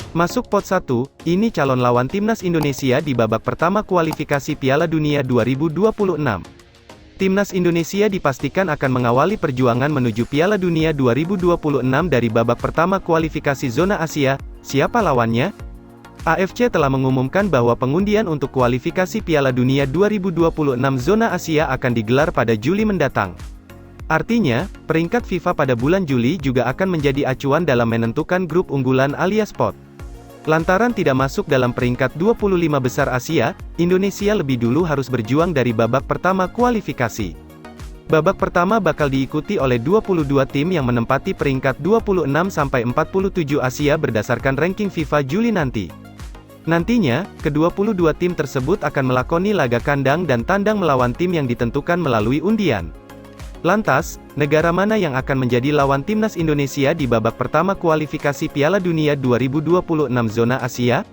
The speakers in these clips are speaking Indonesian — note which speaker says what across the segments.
Speaker 1: Masuk pot 1, ini calon lawan timnas Indonesia di babak pertama kualifikasi Piala Dunia 2026. Timnas Indonesia dipastikan akan mengawali perjuangan menuju Piala Dunia 2026 dari babak pertama kualifikasi zona Asia. Siapa lawannya? AFC telah mengumumkan bahwa pengundian untuk kualifikasi Piala Dunia 2026 zona Asia akan digelar pada Juli mendatang. Artinya, peringkat FIFA pada bulan Juli juga akan menjadi acuan dalam menentukan grup unggulan alias pot. Lantaran tidak masuk dalam peringkat 25 besar Asia, Indonesia lebih dulu harus berjuang dari babak pertama kualifikasi. Babak pertama bakal diikuti oleh 22 tim yang menempati peringkat 26-47 Asia berdasarkan ranking FIFA Juli nanti. Nantinya, ke-22 tim tersebut akan melakoni laga kandang dan tandang melawan tim yang ditentukan melalui undian. Lantas, negara mana yang akan menjadi lawan timnas Indonesia di babak pertama kualifikasi Piala Dunia 2026 zona Asia?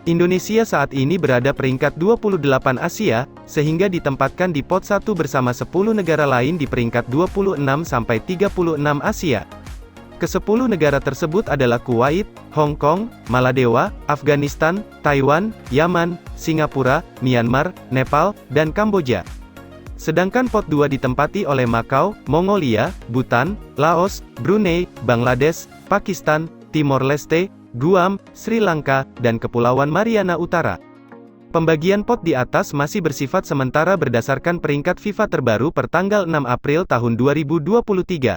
Speaker 1: Indonesia saat ini berada peringkat 28 Asia, sehingga ditempatkan di pot 1 bersama 10 negara lain di peringkat 26-36 Asia. Ke-10 negara tersebut adalah Kuwait, Hong Kong, Maladewa, Afghanistan, Taiwan, Yaman, Singapura, Myanmar, Nepal, dan Kamboja. Sedangkan pot 2 ditempati oleh Macau, Mongolia, Bhutan, Laos, Brunei, Bangladesh, Pakistan, Timor Leste, Guam, Sri Lanka, dan Kepulauan Mariana Utara. Pembagian pot di atas masih bersifat sementara berdasarkan peringkat FIFA terbaru per tanggal 6 April tahun 2023.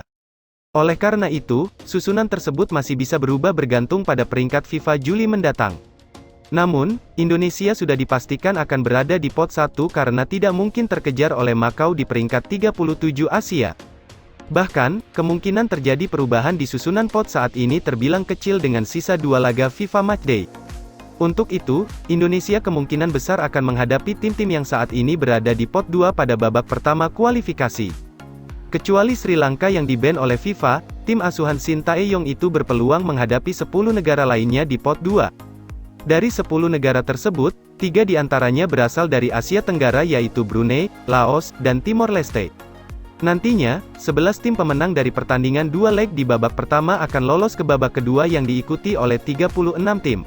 Speaker 1: Oleh karena itu, susunan tersebut masih bisa berubah bergantung pada peringkat FIFA Juli mendatang. Namun, Indonesia sudah dipastikan akan berada di pot 1 karena tidak mungkin terkejar oleh Macau di peringkat 37 Asia. Bahkan, kemungkinan terjadi perubahan di susunan pot saat ini terbilang kecil dengan sisa 2 laga FIFA Matchday. Untuk itu, Indonesia kemungkinan besar akan menghadapi tim-tim yang saat ini berada di pot 2 pada babak pertama kualifikasi. Kecuali Sri Lanka yang di-ban oleh FIFA, tim asuhan Shin Tae-yong itu berpeluang menghadapi 10 negara lainnya di pot 2. Dari 10 negara tersebut, 3 diantaranya berasal dari Asia Tenggara yaitu Brunei, Laos, dan Timor Leste. Nantinya, 11 tim pemenang dari pertandingan 2 leg di babak pertama akan lolos ke babak kedua yang diikuti oleh 36 tim.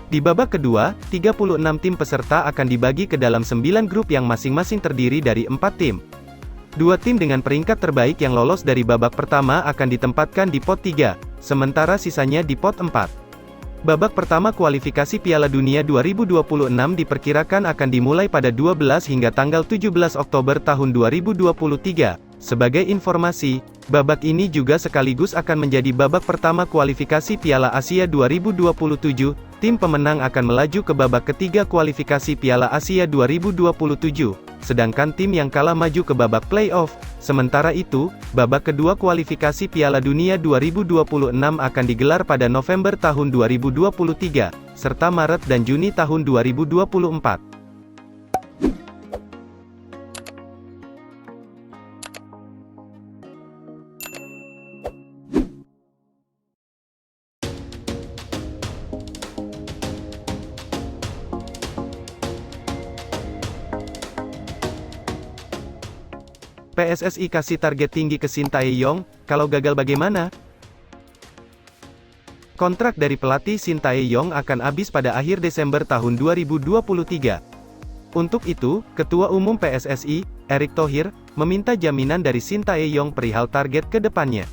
Speaker 1: Di babak kedua, 36 tim peserta akan dibagi ke dalam 9 grup yang masing-masing terdiri dari 4 tim. 2 tim dengan peringkat terbaik yang lolos dari babak pertama akan ditempatkan di pot 3, sementara sisanya di pot 4. Babak pertama kualifikasi Piala Dunia 2026 diperkirakan akan dimulai pada 12 hingga tanggal 17 Oktober tahun 2023. Sebagai informasi, babak ini juga sekaligus akan menjadi babak pertama kualifikasi Piala Asia 2027. Tim pemenang akan melaju ke babak ketiga kualifikasi Piala Asia 2027, sedangkan tim yang kalah maju ke babak playoff. Sementara itu, babak kedua kualifikasi Piala Dunia 2026 akan digelar pada November tahun 2023, serta Maret dan Juni tahun 2024. PSSI kasih target tinggi ke Shin Tae-yong, kalau gagal bagaimana? Kontrak dari pelatih Shin Tae-yong akan habis pada akhir Desember tahun 2023. Untuk itu, Ketua Umum PSSI, Erick Thohir, meminta jaminan dari Shin Tae-yong perihal target ke depannya.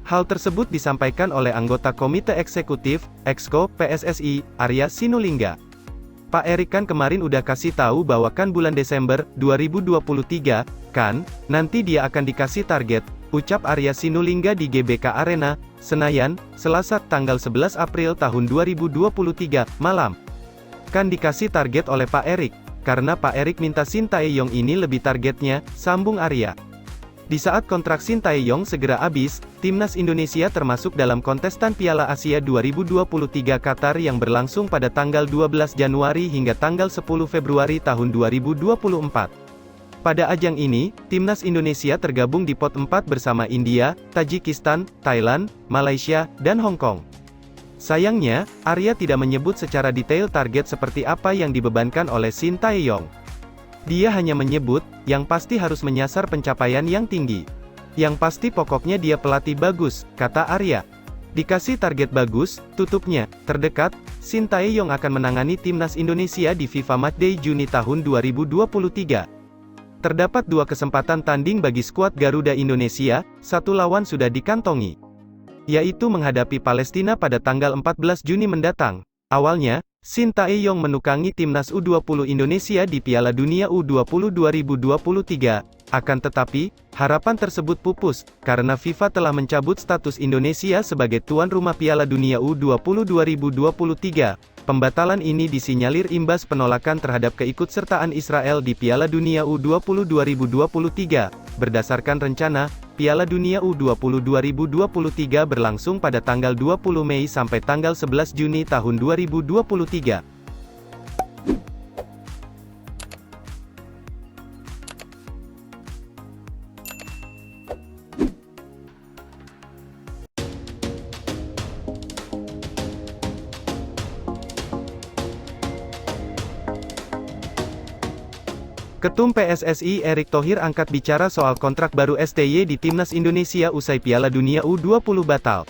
Speaker 1: Hal tersebut disampaikan oleh anggota Komite Eksekutif, Exco, PSSI, Arya Sinulinga. Pak Erick kan kemarin udah kasih tahu bahwa kan bulan Desember 2023, kan, nanti dia akan dikasih target, ucap Arya Sinulinga di GBK Arena, Senayan, Selasa, tanggal 11 April tahun 2023, malam. Kan dikasih target oleh Pak Erick, karena Pak Erick minta Shin Tae-yong ini lebih targetnya, sambung Arya. Di saat kontrak Shin Tae-yong segera habis, timnas Indonesia termasuk dalam kontestan Piala Asia 2023 Qatar yang berlangsung pada tanggal 12 Januari hingga tanggal 10 Februari tahun 2024. Pada ajang ini, timnas Indonesia tergabung di pot 4 bersama India, Tajikistan, Thailand, Malaysia, dan Hong Kong. Sayangnya, Arya tidak menyebut secara detail target seperti apa yang dibebankan oleh Shin Tae-yong. Dia hanya menyebut, yang pasti harus menyasar pencapaian yang tinggi. Yang pasti pokoknya dia pelatih bagus, kata Arya. Dikasih target bagus, tutupnya, terdekat, Shin Tae-yong akan menangani timnas Indonesia di FIFA Matchday Juni tahun 2023. Terdapat 2 kesempatan tanding bagi skuad Garuda Indonesia, 1 lawan sudah dikantongi, yaitu menghadapi Palestina pada tanggal 14 Juni mendatang. Awalnya, Shin Tae-yong menukangi timnas U20 Indonesia di Piala Dunia U20 2023. Akan tetapi, harapan tersebut pupus, karena FIFA telah mencabut status Indonesia sebagai tuan rumah Piala Dunia U20 2023. Pembatalan ini disinyalir imbas penolakan terhadap keikutsertaan Israel di Piala Dunia U20 2023. Berdasarkan rencana, Piala Dunia U20 2023 berlangsung pada tanggal 20 Mei sampai tanggal 11 Juni tahun 2023. Ketum PSSI Erick Thohir angkat bicara soal kontrak baru STY di Timnas Indonesia usai Piala Dunia U20 batal.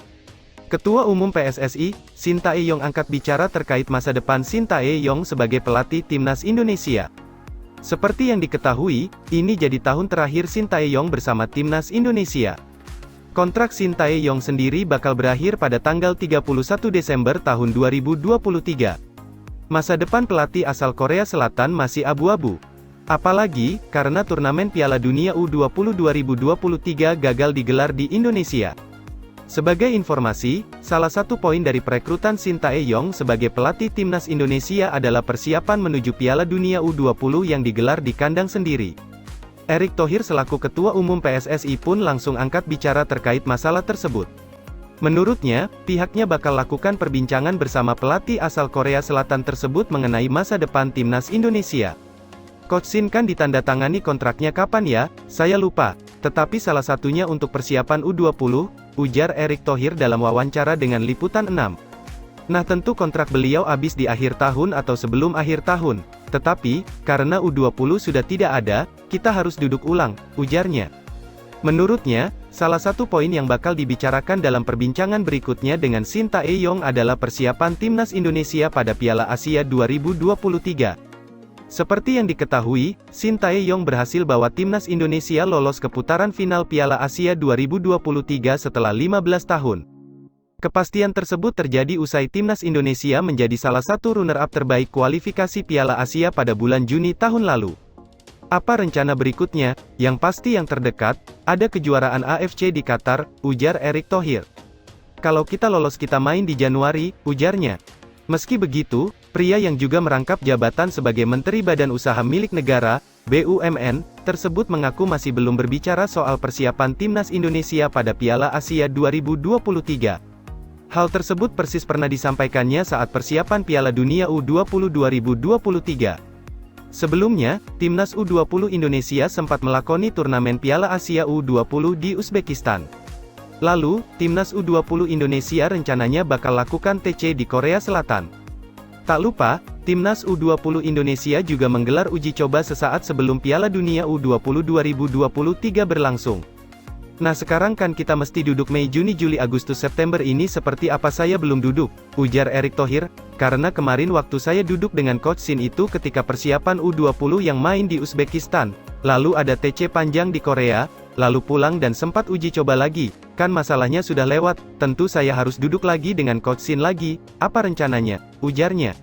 Speaker 1: Ketua Umum PSSI, Shin Tae-yong angkat bicara terkait masa depan Shin Tae-yong sebagai pelatih Timnas Indonesia. Seperti yang diketahui, ini jadi tahun terakhir Shin Tae-yong bersama Timnas Indonesia. Kontrak Shin Tae-yong sendiri bakal berakhir pada tanggal 31 Desember tahun 2023. Masa depan pelatih asal Korea Selatan masih abu-abu. Apalagi, karena turnamen Piala Dunia U20 2023 gagal digelar di Indonesia. Sebagai informasi, salah satu poin dari perekrutan Shin Tae-yong sebagai pelatih Timnas Indonesia adalah persiapan menuju Piala Dunia U20 yang digelar di kandang sendiri. Erick Thohir selaku Ketua Umum PSSI pun langsung angkat bicara terkait masalah tersebut. Menurutnya, pihaknya bakal lakukan perbincangan bersama pelatih asal Korea Selatan tersebut mengenai masa depan Timnas Indonesia. Coach Shin kan ditandatangani kontraknya kapan ya? Saya lupa. Tetapi salah satunya untuk persiapan U20, ujar Erick Thohir dalam wawancara dengan Liputan 6. Nah tentu kontrak beliau habis di akhir tahun atau sebelum akhir tahun. Tetapi, karena U20 sudah tidak ada, kita harus duduk ulang, ujarnya. Menurutnya, salah satu poin yang bakal dibicarakan dalam perbincangan berikutnya dengan Shin Tae-yong adalah persiapan Timnas Indonesia pada Piala Asia 2023. Seperti yang diketahui, Shin Tae-yong berhasil bawa Timnas Indonesia lolos ke putaran final Piala Asia 2023 setelah 15 tahun. Kepastian tersebut terjadi usai Timnas Indonesia menjadi salah satu runner-up terbaik kualifikasi Piala Asia pada bulan Juni tahun lalu. Apa rencana berikutnya? Yang pasti yang terdekat, ada kejuaraan AFC di Qatar, ujar Erick Thohir. Kalau kita lolos kita main di Januari, ujarnya. Meski begitu, pria yang juga merangkap jabatan sebagai Menteri Badan Usaha Milik Negara, BUMN, tersebut mengaku masih belum berbicara soal persiapan Timnas Indonesia pada Piala Asia 2023. Hal tersebut persis pernah disampaikannya saat persiapan Piala Dunia U20 2023. Sebelumnya, Timnas U20 Indonesia sempat melakoni turnamen Piala Asia U20 di Uzbekistan. Lalu, Timnas U20 Indonesia rencananya bakal lakukan TC di Korea Selatan. Tak lupa, Timnas U20 Indonesia juga menggelar uji coba sesaat sebelum Piala Dunia U20 2023 berlangsung. Nah sekarang kan kita mesti duduk Mei Juni Juli Agustus September ini seperti apa saya belum duduk, ujar Erick Thohir, karena kemarin waktu saya duduk dengan Coach Shin itu ketika persiapan U20 yang main di Uzbekistan, lalu ada TC panjang di Korea, lalu pulang dan sempat uji coba lagi, kan masalahnya sudah lewat, tentu saya harus duduk lagi dengan Coach Shin lagi, apa rencananya, ujarnya.